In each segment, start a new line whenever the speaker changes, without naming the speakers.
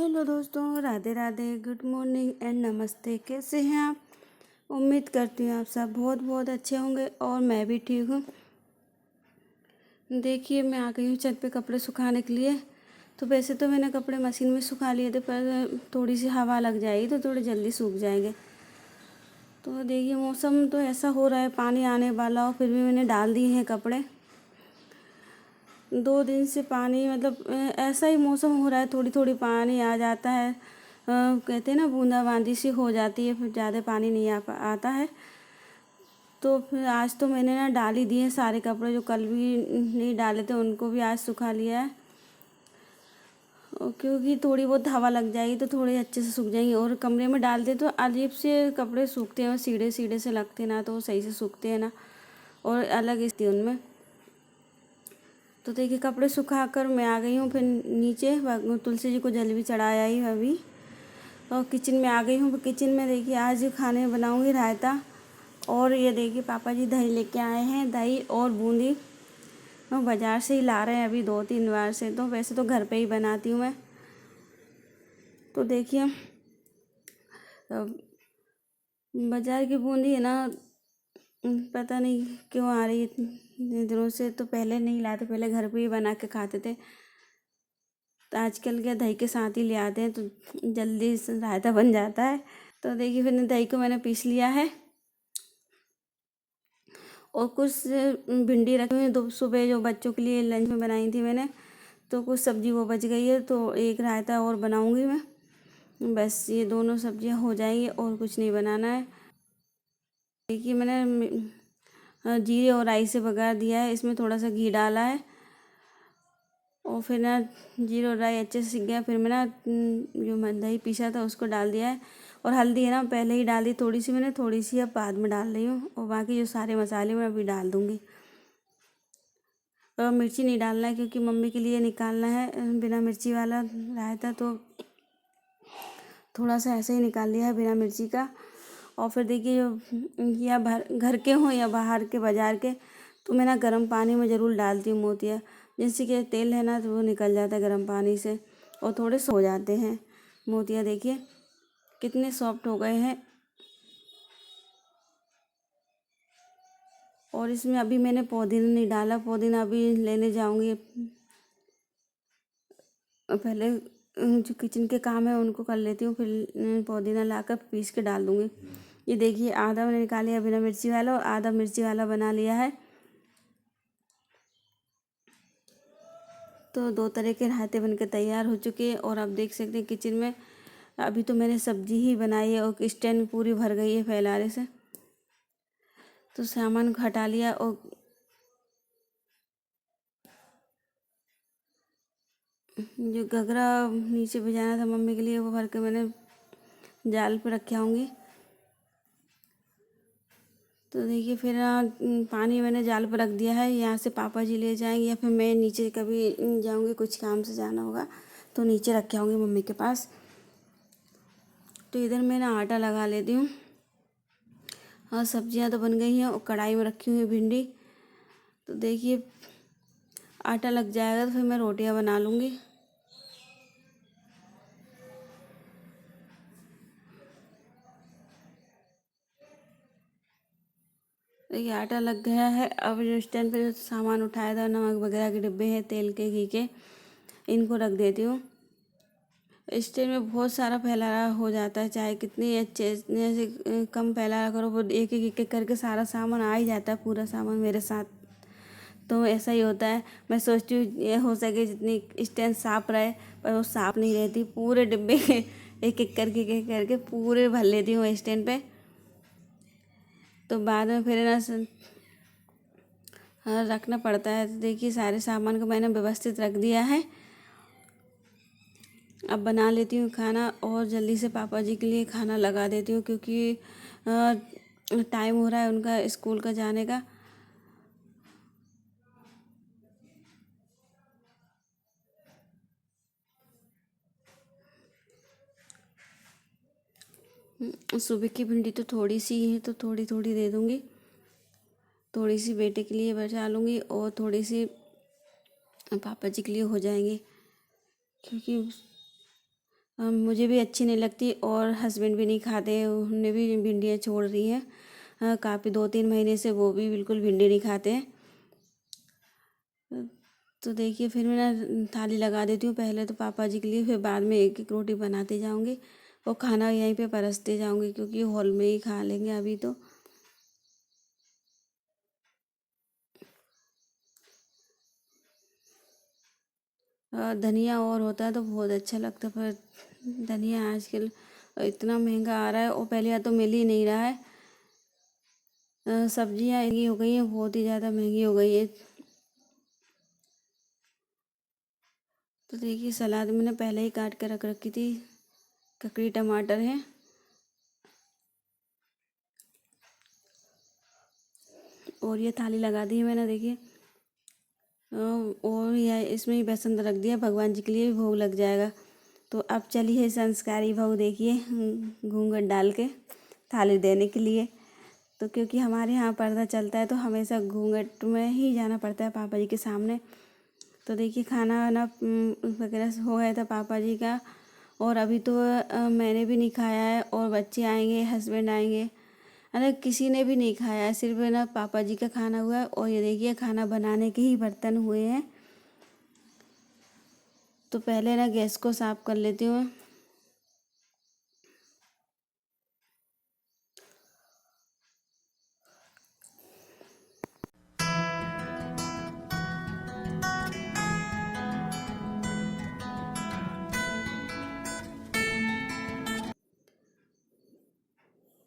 Hello दोस्तों, Radhe Radhe, good morning and नमस्ते। कैसे हैं आप? उम्मीद करती हूँ आप सब बहुत बहुत अच्छे होंगे और मैं भी ठीक हूँ। देखिए, मैं आ गई हूँ छत पे कपड़े सुखाने के लिए। तो वैसे तो मैंने कपड़े मशीन में सुखा लिए थे, पर थोड़ी सी हवा लग जाएगी तो थोड़े जल्दी सूख जाएंगे। तो देखिए, मौसम तो ऐसा हो रहा है, पानी आने वाला और फिर भी मैंने डाल दिए हैं कपड़े। 2 दिन से पानी मतलब ऐसा ही मौसम हो रहा है, थोड़ी थोड़ी पानी आ जाता है। कहते हैं ना, बूंदाबांदी सी हो जाती है, फिर ज़्यादा पानी नहीं आता है। तो फिर आज तो मैंने ना डाल ही दिए सारे कपड़े, जो कल भी नहीं डाले थे उनको भी आज सुखा लिया है। और क्योंकि थोड़ी बहुत हवा लग जाएगी तो थोड़े अच्छे से सूख जाएंगे, और कमरे में डालते तो अजीब से कपड़े सूखते हैं और सीढ़े सीढ़े से लगते ना, तो वो सही से सूखते हैं ना, और अलग स्थिति उनमें। तो देखिए, कपड़े सुखा कर मैं आ गई हूँ फिर नीचे। तुलसी जी को जल भी चढ़ाया ही अभी, और किचन में आ गई हूँ। किचन में देखिए, आज खाने में बनाऊँगी रायता। और ये देखिए, पापा जी दही लेके आए हैं, दही और बूंदी। वो बाज़ार से ही ला रहे हैं अभी 2-3 बार से, तो वैसे तो घर पे ही बनाती हूँ मैं। तो देखिए, बाज़ार की बूंदी है ना, पता नहीं क्यों आ रही है इतने दिनों से। तो पहले नहीं लाते, पहले घर पे ही बना के खाते थे। तो आजकल क्या, दही के साथ ही ले आते हैं तो जल्दी से रायता बन जाता है। तो देखिए, फिर दही को मैंने पीस लिया है, और कुछ भिंडी रखी हुई है, दो सुबह जो बच्चों के लिए लंच में बनाई थी मैंने। तो कुछ सब्जी वो बच गई है, तो एक रायता और बनाऊंगी मैं। बस ये दोनों सब्जियां हो जाएंगी और कुछ नहीं बनाना है। देखिए, मैंने जीरे और राई से बघार दिया है, इसमें थोड़ा सा घी डाला है, और फिर ना जीरा और राई अच्छे से सीख गया। फिर मैं ना जो दही पीसा था उसको डाल दिया है, और हल्दी है ना पहले ही डाल दी थोड़ी सी मैंने, थोड़ी सी अब बाद में डाल रही हूँ। और बाकी जो सारे मसाले मैं अभी डाल दूँगी। और मिर्ची नहीं डालना है, क्योंकि मम्मी के लिए निकालना है बिना मिर्ची वाला रायता, तो थोड़ा सा ऐसे ही निकाल लिया है बिना मिर्ची का। और फिर देखिए, जो या घर के हों या बाहर के बाज़ार के, तो मैं ना गर्म पानी में ज़रूर डालती हूँ मोतिया। जिससे कि तेल है ना, तो वो निकल जाता है गर्म पानी से, और थोड़े सो जाते हैं मोतिया। देखिए कितने सॉफ्ट हो गए हैं। और इसमें अभी मैंने पुदीना नहीं डाला, पुदीना अभी लेने जाऊंगी। पहले जो किचन के काम है उनको कर लेती हूँ, फिर पुदीना लाकर पीस के डाल दूँगी। ये देखिए, आधा मैंने निकाल लिया बिना मिर्ची वाला, और आधा मिर्ची वाला बना लिया है। तो 2 तरह के रायते बनकर तैयार हो चुके हैं। और आप देख सकते हैं किचन में अभी तो मैंने सब्जी ही बनाई है, और स्टैंड पूरी भर गई है फैलाने से। तो सामान को हटा लिया, और जो घगरा नीचे भिजाना था मम्मी के लिए, वो भर के मैंने जाल पे रखे आऊँगी। तो देखिए, फिर पानी मैंने जाल पर रख दिया है। यहाँ से पापा जी ले जाएंगे, या फिर मैं नीचे कभी जाऊँगी, कुछ काम से जाना होगा तो नीचे रख के आऊँगी मम्मी के पास। तो इधर मैं ना आटा लगा लेती हूँ। और सब्जियाँ तो बन गई हैं, और कढ़ाई में रखी हुई है भिंडी। तो देखिए, आटा लग जाएगा तो फिर मैं रोटियाँ बना लूँगी। देखिए, आटा लग गया है। अब जो स्टैंड पे जो सामान उठाया था, नमक वगैरह के डिब्बे हैं, तेल के, घी के, इनको रख देती हूँ। स्टैंड में बहुत सारा फैलाया हो जाता है, चाहे कितनी अच्छे से कम फैलाया करो, वो एक एक करके सारा सामान आ ही जाता है, पूरा सामान मेरे साथ। तो ऐसा ही होता है। मैं सोचती हूँ ये हो सके जितनी स्टैंड साफ रहे, पर वो साफ नहीं रहती। पूरे डिब्बे एक एक करके पूरे भर लेती हूँ स्टैंड पे। तो बाद में फिर ना हाँ, रखना पड़ता है। तो देखिए, सारे सामान को मैंने व्यवस्थित रख दिया है। अब बना लेती हूँ खाना, और जल्दी से पापा जी के लिए खाना लगा देती हूँ, क्योंकि टाइम हो रहा है उनका स्कूल का जाने का। सुबह की भिंडी तो थोड़ी सी ही है, तो थोड़ी थोड़ी दे दूँगी। थोड़ी सी बेटे के लिए बचा लूँगी, और थोड़ी सी पापा जी के लिए हो जाएंगी, क्योंकि मुझे भी अच्छी नहीं लगती और हस्बैंड भी नहीं खाते, उन्होंने भी भिंडियाँ छोड़ दी हैं। काफ़ी 2-3 महीने से वो भी बिल्कुल भिंडी नहीं खाते हैं। तो देखिए फिर मैं ना थाली लगा देती हूँ, पहले तो पापा जी के लिए, फिर बाद में एक एक रोटी बनाती जाऊँगी और खाना यहीं पे परसते जाऊँगी, क्योंकि हॉल में ही खा लेंगे अभी तो। धनिया और होता है तो बहुत अच्छा लगता है, पर धनिया आजकल इतना महंगा आ रहा है और पहले तो मिल ही नहीं रहा है। सब्जियाँ महंगी हो गई हैं, बहुत ही ज़्यादा महंगी हो गई है। तो देखिए सलाद मैंने पहले ही काट कर रख रखी थी, ककड़ी टमाटर है और ये थाली लगा दी है मैंने, देखिए। और यह इसमें ही बेसन रख दिया, भगवान जी के लिए भी भोग लग जाएगा। तो अब चलिए संस्कारी बहू, देखिए घूंघट डाल के थाली देने के लिए। तो क्योंकि हमारे यहाँ पर्दा चलता है तो हमेशा घूंघट में ही जाना पड़ता है पापा जी के सामने। तो देखिए खाना वाना वगैरह हो गया था पापा जी का, और अभी तो मैंने भी नहीं खाया है, और बच्चे आएंगे, हस्बैंड आएंगे, अरे किसी ने भी नहीं खाया है, सिर्फ ना पापा जी का खाना हुआ है। और ये देखिए खाना बनाने के ही बर्तन हुए हैं। तो पहले ना गैस को साफ कर लेती हूँ।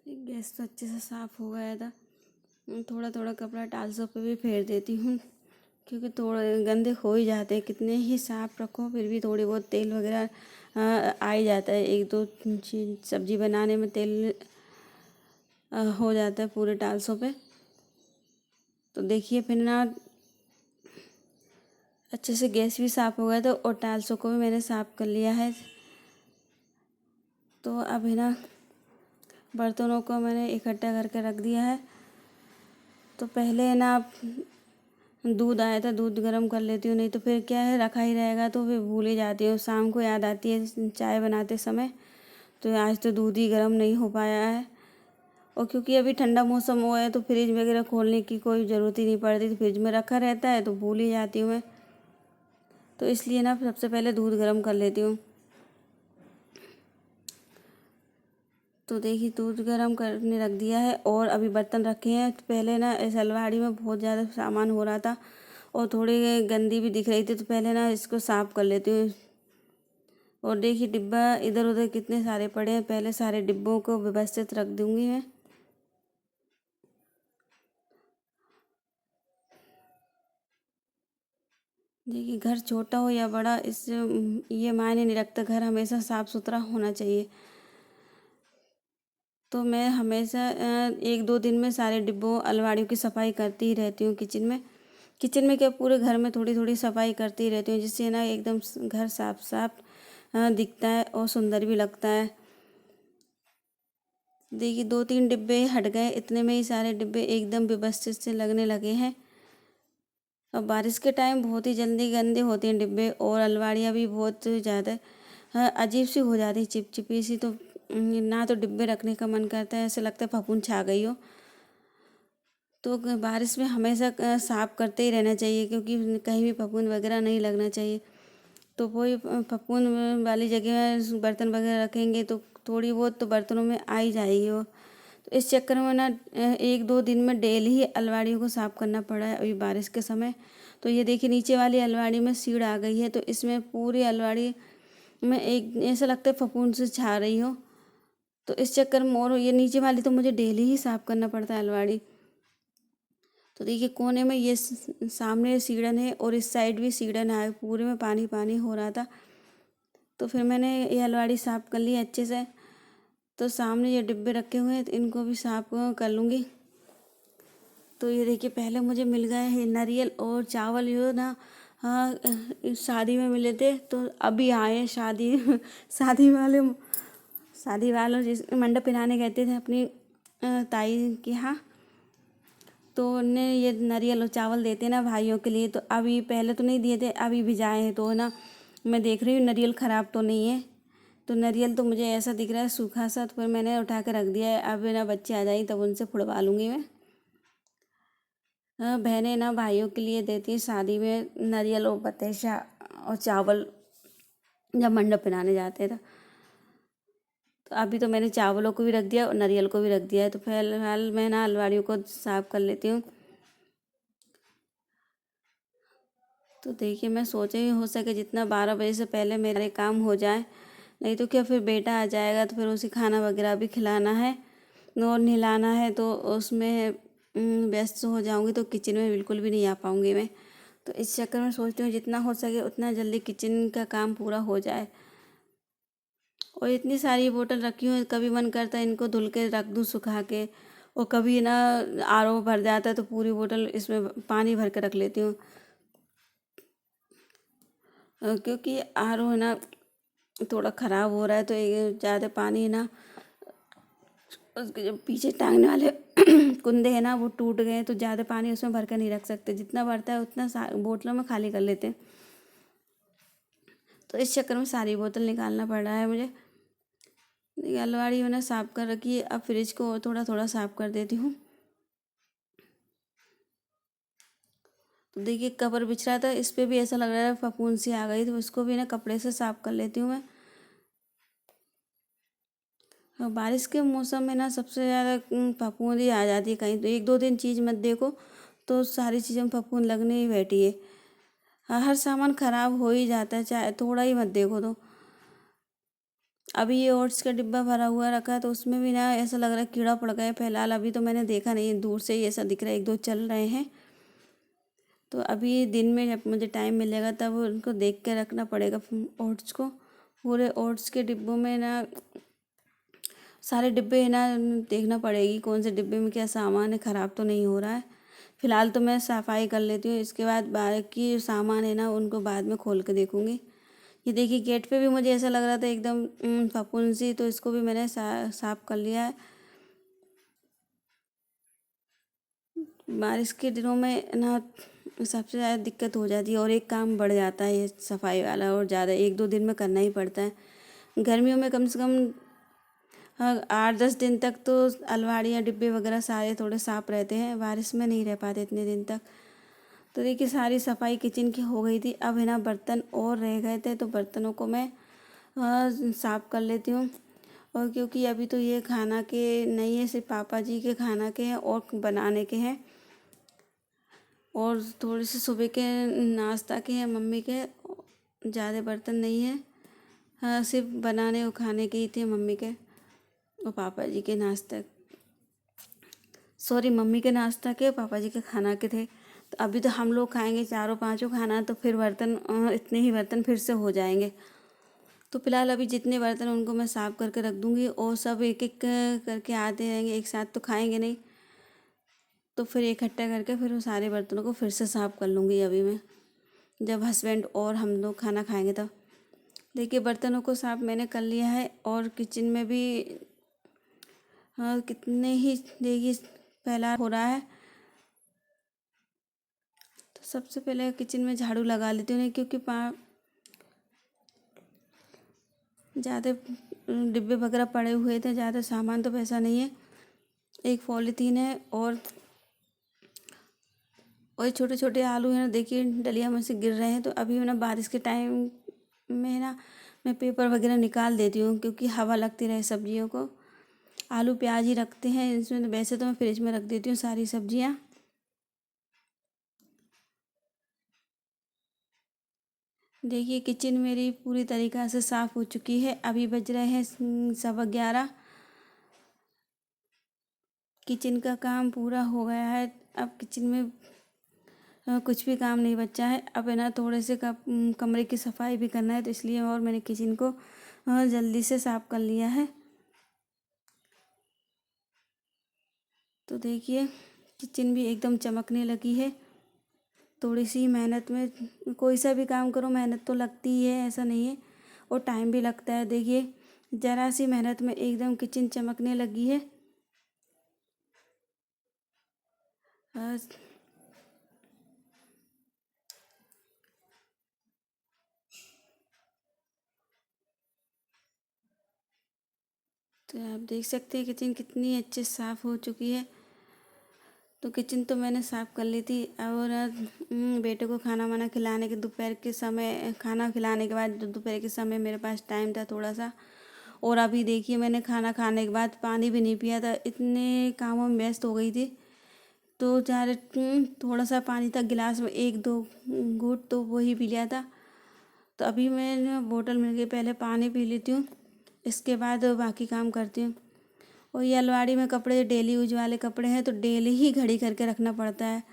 गैस तो अच्छे से साफ हो गया था। थोड़ा थोड़ा कपड़ा टाल्सों पे भी फेर देती हूँ, क्योंकि थोड़े गंदे हो ही जाते हैं, कितने ही साफ रखो फिर भी थोड़ी बहुत तेल वगैरह आ ही जाता है। एक दो चीज सब्जी बनाने में तेल हो जाता है पूरे टाल्सों पे। तो देखिए फिर ना अच्छे से गैस भी साफ हो गया था और टाल्सों को भी मैंने साफ कर लिया है। तो अब है ना बर्तनों को मैंने इकट्ठा करके रख दिया है। तो पहले है ना दूध आया था, दूध गर्म कर लेती हूँ, नहीं तो फिर क्या है रखा ही रहेगा तो फिर भूल ही जाती हूँ, शाम को याद आती है चाय बनाते समय। तो आज तो दूध ही गर्म नहीं हो पाया है, और क्योंकि अभी ठंडा मौसम हुआ है तो फ्रिज वगैरह खोलने की कोई ज़रूरत ही नहीं पड़ती, तो फ्रिज में रखा रहता है तो भूल ही जाती हूँ मैं। तो इसलिए ना सबसे पहले दूध गर्म कर लेती हूँ। तो देखिए दूध गर्म करने रख दिया है और अभी बर्तन रखे हैं। तो पहले ना इस अलमारी में बहुत ज़्यादा सामान हो रहा था और थोड़ी गंदी भी दिख रही थी, तो पहले ना इसको साफ़ कर लेती हूँ। और देखिए डिब्बा इधर उधर कितने सारे पड़े हैं, पहले सारे डिब्बों को व्यवस्थित रख दूँगी मैं। देखिए घर छोटा हो या बड़ा, इससे ये मायने नहीं रखता, घर हमेशा साफ़ सुथरा होना चाहिए। तो मैं हमेशा 1-2 दिन में सारे डिब्बों अलमारियों की सफाई करती ही रहती हूँ। किचन में क्या पूरे घर में थोड़ी थोड़ी सफाई करती रहती हूँ, जिससे ना एकदम घर साफ साफ दिखता है और सुंदर भी लगता है। देखिए 2-3 डिब्बे हट गए, इतने में ही सारे डिब्बे एकदम व्यवस्थित से लगने लगे हैं। अब बारिश के टाइम बहुत ही जल्दी गंदे होते हैं डिब्बे, और अलमारियाँ भी बहुत ज़्यादा अजीब सी हो जाती, चिपचिपी सी। तो ना तो डिब्बे रखने का मन करता है, ऐसा लगता है फफूंद छा गई हो। तो बारिश में हमेशा साफ करते ही रहना चाहिए, क्योंकि कहीं भी फफूंद वगैरह नहीं लगना चाहिए। तो वही फफूंद वाली जगह में बर्तन वगैरह रखेंगे तो थोड़ी बहुत तो बर्तनों में आ ही जाएगी वो। तो इस चक्कर में ना 1-2 दिन में डेली ही अलमारियों को साफ़ करना पड़ा है अभी बारिश के समय। तो ये देखिए नीचे वाली अलमारी में सीढ़ आ गई है, तो इसमें पूरी अलमारी में एक ऐसा लगता है फफूंद से छा रही हो। तो इस चक्कर में, और ये नीचे वाली तो मुझे डेली ही साफ़ करना पड़ता है अलमारी। तो देखिए कोने में ये सामने सीढ़न है और इस साइड भी सीढ़न है, पूरे में पानी पानी हो रहा था। तो फिर मैंने ये अलमारी साफ़ कर ली अच्छे से। तो सामने ये डिब्बे रखे हुए हैं तो इनको भी साफ़ कर लूँगी। तो ये देखिए पहले मुझे मिल गए हैं नारियल और चावल, जो ना हाँ शादी में मिले थे, तो अभी आए हैं शादी शादी वाले शादी वालों जिस मंडप पिराने गए थे अपनी ताई के यहाँ। तो उनने ये नारियल और चावल देते ना भाइयों के लिए, तो अभी पहले तो नहीं दिए थे, अभी भिजाए हैं। तो ना मैं देख रही हूँ नारियल ख़राब तो नहीं है, तो नारियल तो मुझे ऐसा दिख रहा है सूखा सा, तो फिर मैंने उठा के रख दिया है। अब ना बच्चे आ जाएंगे तब उनसे फुड़वा लूँगी मैं। बहनें ना भाइयों के लिए देती हैं शादी में नारियल और बतेशा और चावल, जब मंडप पहनाने जाते हैं तो अभी तो मैंने चावलों को भी रख दिया और नारियल को भी रख दिया है। तो फिलहाल मैं ना अलमारियों को साफ कर लेती हूँ। तो देखिए मैं सोच रही हूँ हो सके जितना 12 बजे से पहले मेरे काम हो जाए, नहीं तो क्या फिर बेटा आ जाएगा तो फिर उसे खाना वगैरह भी खिलाना है और नहलाना है, तो उसमें व्यस्त हो जाऊँगी तो किचन में बिल्कुल भी नहीं आ पाऊँगी मैं। तो इस चक्कर में सोचती हूँ जितना हो सके उतना जल्दी किचन का काम पूरा हो जाए। और इतनी सारी बोतल रखी हूँ, कभी मन करता है इनको धुल के रख दूँ सुखा के, और कभी ना आरओ भर जाता है तो पूरी बोतल इसमें पानी भर के रख लेती हूँ। क्योंकि आरओ है ना थोड़ा ख़राब हो रहा है, तो ये ज़्यादा पानी ना उसके जो पीछे टांगने वाले कुंदे हैं ना वो टूट गए हैं, तो ज़्यादा पानी उसमें भर कर नहीं रख सकते। जितना भरता है उतना बोतलों में खाली कर लेते हैं। तो इस चक्कर में सारी बोतल निकालना पड़ रहा है मुझे। देखिए अलमारी मैंने साफ़ कर रखी है, अब फ्रिज को थोड़ा थोड़ा साफ़ कर देती हूँ। तो देखिए कवर बिछ रहा था, इस पे भी ऐसा लग रहा है फफूंद सी आ गई, तो उसको भी ना कपड़े से साफ़ कर लेती हूँ मैं। और बारिश के मौसम में ना सबसे ज़्यादा फफूंद ही आ जाती है। कहीं तो एक दो दिन चीज़ मत देखो तो सारी चीज़ों में फफूंद लगने ही बैठी है। हर सामान ख़राब हो ही जाता है, चाहे थोड़ा ही मत देखो तो। अभी ये ओट्स का डिब्बा भरा हुआ रखा है, तो उसमें भी ना ऐसा लग रहा है कीड़ा पड़ गया है। फिलहाल अभी तो मैंने देखा नहीं है, दूर से ही ऐसा दिख रहा है, एक दो चल रहे हैं। तो अभी दिन में जब मुझे टाइम मिलेगा तब उनको देख के रखना पड़ेगा ओट्स को। पूरे ओट्स के डिब्बों में ना सारे डिब्बे है ना देखना पड़ेगी कौन से डिब्बे में क्या सामान है, ख़राब तो नहीं हो रहा है। फ़िलहाल तो मैं सफाई कर लेती हूँ, इसके बाद बाकी जो सामान है ना उनको बाद में खोल के देखूँगी। ये देखिए गेट पे भी मुझे ऐसा लग रहा था एकदम फफूंद सी, तो इसको भी मैंने साफ़ कर लिया है। बारिश के दिनों में ना सबसे ज़्यादा दिक्कत हो जाती है और एक काम बढ़ जाता है ये सफाई वाला, और ज़्यादा एक दो दिन में करना ही पड़ता है। गर्मियों में कम से कम हाँ 8-10 दिन तक तो अलमारियाँ डिब्बे वगैरह सारे थोड़े साफ़ रहते हैं, बारिश में नहीं रह पाते इतने दिन तक। तो देखिए सारी सफाई किचन की हो गई थी, अब है ना बर्तन और रह गए थे, तो बर्तनों को मैं साफ़ कर लेती हूँ। और क्योंकि अभी तो ये खाना के नहीं है, सिर्फ पापा जी के खाना के हैं और बनाने के हैं, और थोड़े से सुबह के नाश्ता के हैं मम्मी के। ज़्यादा बर्तन नहीं है, हाँ सिर्फ बनाने और खाने के ही थे मम्मी के और पापा जी के नाश्ता, सॉरी मम्मी के नाश्ता के पापा जी के खाना के थे। तो अभी तो हम लोग खाएंगे चारों पांचों खाना, तो फिर बर्तन इतने ही बर्तन फिर से हो जाएंगे। तो फिलहाल अभी जितने बर्तन उनको मैं साफ़ करके रख दूँगी, और सब एक एक करके आते रहेंगे, एक साथ तो खाएंगे नहीं, तो फिर इकट्ठा करके फिर वो सारे बर्तनों को फिर से साफ़ कर लूँगी अभी मैं, जब हस्बैंड और हम लोग खाना खाएंगे तब। देखिए बर्तनों को साफ़ मैंने कर लिया है, और किचन में भी हाँ कितने ही देखिए फैला हो रहा है। तो सबसे पहले किचन में झाड़ू लगा लेती हूँ, नहीं क्योंकि ज़्यादा डिब्बे वगैरह पड़े हुए थे, ज़्यादा सामान तो वैसा नहीं है। एक पॉलीथीन है और छोटे छोटे आलू हैं ना, देखिए डलिया में से गिर रहे हैं। तो अभी ना बारिश के टाइम में ना मैं पेपर वगैरह निकाल देती हूँ, क्योंकि हवा लगती रहे सब्जियों को। आलू प्याज ही रखते हैं इसमें, तो वैसे तो मैं फ्रिज में रख देती हूँ सारी सब्जियाँ। देखिए किचन मेरी पूरी तरीक़ा से साफ़ हो चुकी है। अभी बज रहे हैं 11:15। किचन का काम पूरा हो गया है। अब किचन में कुछ भी काम नहीं बचा है। अब है ना थोड़े से कमरे की सफाई भी करना है, तो इसलिए और मैंने किचन को जल्दी से साफ़ कर लिया है। तो देखिए किचन भी एकदम चमकने लगी है। थोड़ी सी मेहनत में कोई सा भी काम करो मेहनत तो लगती ही है, ऐसा नहीं है, और टाइम भी लगता है। देखिए ज़रा सी मेहनत में एकदम किचन चमकने लगी है। बस तो आप देख सकते हैं किचन कितनी अच्छे साफ़ हो चुकी है। तो किचन तो मैंने साफ़ कर ली थी और बेटे को खाना वाना खिलाने के दोपहर के समय खाना खिलाने के बाद दोपहर के समय मेरे पास टाइम था थोड़ा सा। और अभी देखिए मैंने खाना खाने के बाद पानी भी नहीं पिया था, इतने कामों में व्यस्त हो गई थी। तो थोड़ा सा पानी था गिलास में, एक दो घूंट तो वही पी लिया था। तो अभी मैं बोतल मिल गई, पहले पानी पी लेती हूँ, इसके बाद बाकी काम करती हूँ। और ये अलमारी में कपड़े डेली यूज वाले कपड़े हैं तो डेली ही घड़ी करके रखना पड़ता है।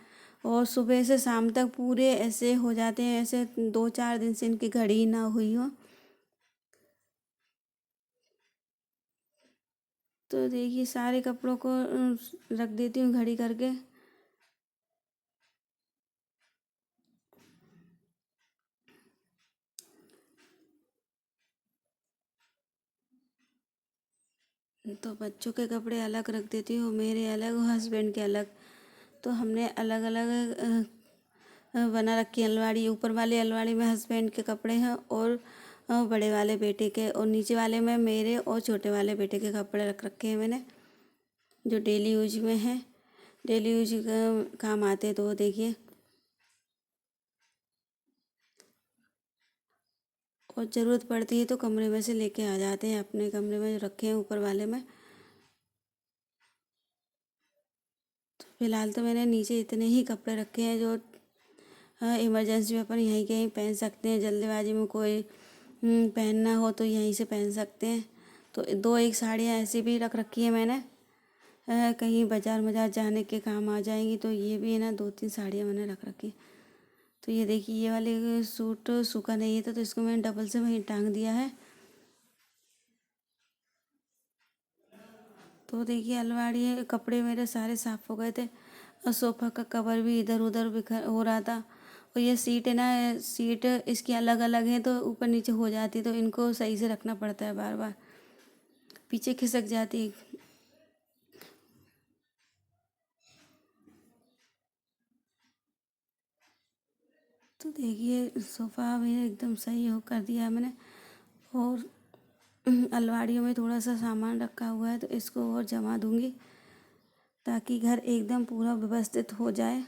और सुबह से शाम तक पूरे ऐसे हो जाते हैं, ऐसे 2-4 दिन से इनकी घड़ी ना हुई हो। तो देखिए सारे कपड़ों को रख देती हूँ घड़ी करके। तो बच्चों के कपड़े अलग रख देती हूँ, मेरे अलग और हस्बैंड के अलग। तो हमने अलग अलग बना रखी है अलमारी। ऊपर वाली अलमारी में हस्बैंड के कपड़े हैं और बड़े वाले बेटे के, और नीचे वाले में मेरे और छोटे वाले बेटे के कपड़े रख रखे हैं मैंने, जो डेली यूज में हैं, डेली यूज का काम आते हैं। तो वो देखिए, और ज़रूरत पड़ती है तो कमरे में से लेके आ जाते हैं, अपने कमरे में जो रखे हैं ऊपर वाले में। तो फिलहाल तो मैंने नीचे इतने ही कपड़े रखे हैं जो इमरजेंसी में अपन यहीं कहीं पहन सकते हैं, जल्दीबाजी में कोई पहनना हो तो यहीं से पहन सकते हैं। तो दो एक साड़ियाँ ऐसी भी रख रखी हैं मैंने, कहीं बाजार मजार जाने के काम आ जाएंगी। तो ये भी है ना, 2-3 साड़ियाँ मैंने रख रखी। तो ये देखिए ये वाले सूट सूखा नहीं था तो इसको मैंने डबल से वहीं टांग दिया है। तो देखिए अलमारी कपड़े मेरे सारे साफ़ हो गए थे, और सोफ़ा का कवर भी इधर उधर बिखर हो रहा था। और ये सीट है ना, सीट इसकी अलग अलग है तो ऊपर नीचे हो जाती है, तो इनको सही से रखना पड़ता है, बार बार पीछे खिसक जाती है। तो देखिए सोफ़ा भी एकदम सही हो कर दिया है मैंने। और अलमारियों में थोड़ा सा सामान रखा हुआ है तो इसको और जमा दूंगी ताकि घर एकदम पूरा व्यवस्थित हो जाए।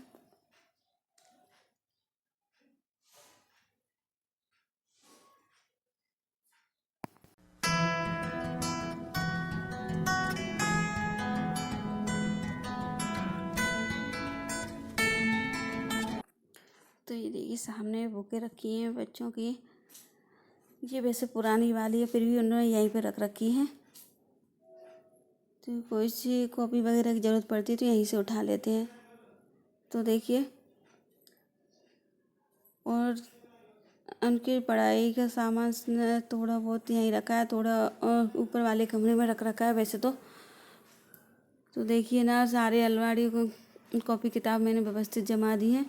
तो ये देखिए सामने बुकें रखी हैं बच्चों की, ये वैसे पुरानी वाली है फिर भी उन्होंने यहीं पे रख रखी है। तो कोई सी कॉपी वगैरह की ज़रूरत पड़ती है तो यहीं से उठा लेते हैं। तो देखिए, और उनकी पढ़ाई का सामान थोड़ा बहुत यहीं रखा है, थोड़ा ऊपर वाले कमरे में रख रखा है वैसे तो। तो देखिए ना सारे अलमारी को कॉपी किताब मैंने व्यवस्थित जमा दी है।